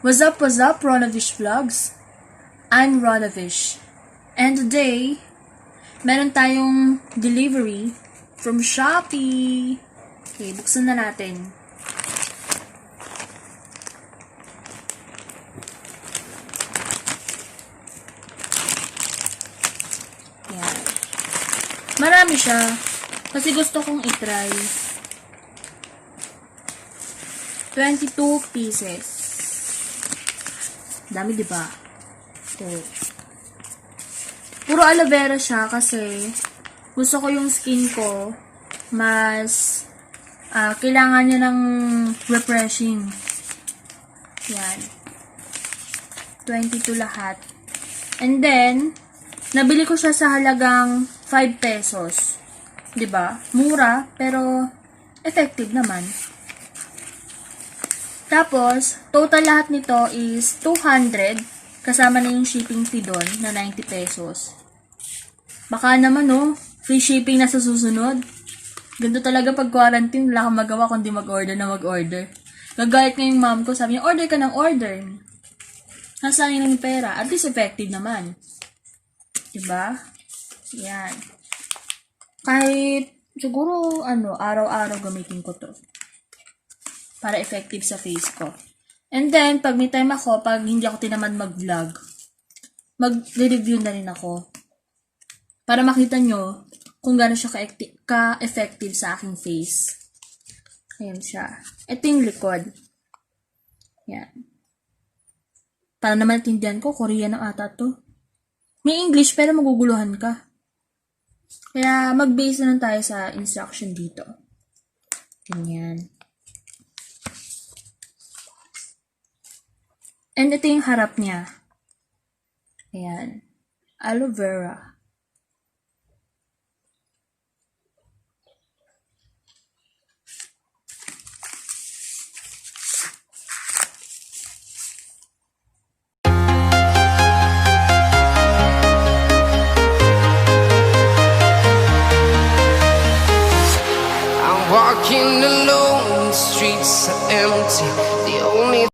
What's up, Ronnaviche Vlogs? I'm Ronnaviche. And today, meron tayong delivery from Shoppee. Okay, buksan na natin. Yan. Marami siya. Kasi gusto kong itry. 22 pieces. Dami, diba? Oh. Puro aloe vera siya kasi gusto ko yung skin ko mas kailangan niya ng refreshing. Yan. 22 lahat. And then, nabili ko siya sa halagang 5 pesos. Diba? Mura, pero effective naman. Tapos, total lahat nito is 200, kasama na yung shipping fee doon na 90 pesos. Baka naman, free shipping na sa susunod. Ganito talaga pag quarantine, wala kang magawa kundi mag-order na mag-order. Gagayat nga yung mom ko, sabi niya, order ka ng order. Nasangin ng pera, at least effective naman. Diba? Yan. Kahit, siguro, araw-araw gamitin ko to. Para effective sa face ko. And then, pag may time ako, pag hindi ako tinamad mag-vlog, mag-review na rin ako. Para makita nyo kung gano'n siya ka-effective sa aking face. Ayan siya. Ito yung likod. Yan. Para naman tindihan ko, Korean ang ata to. May English pero maguguluhan ka. Kaya mag-base na lang tayo sa instruction dito. Ganyan. And ito yung harap niya. Ayan. Aloe Vera. I'm walking alone, the streets are empty. The only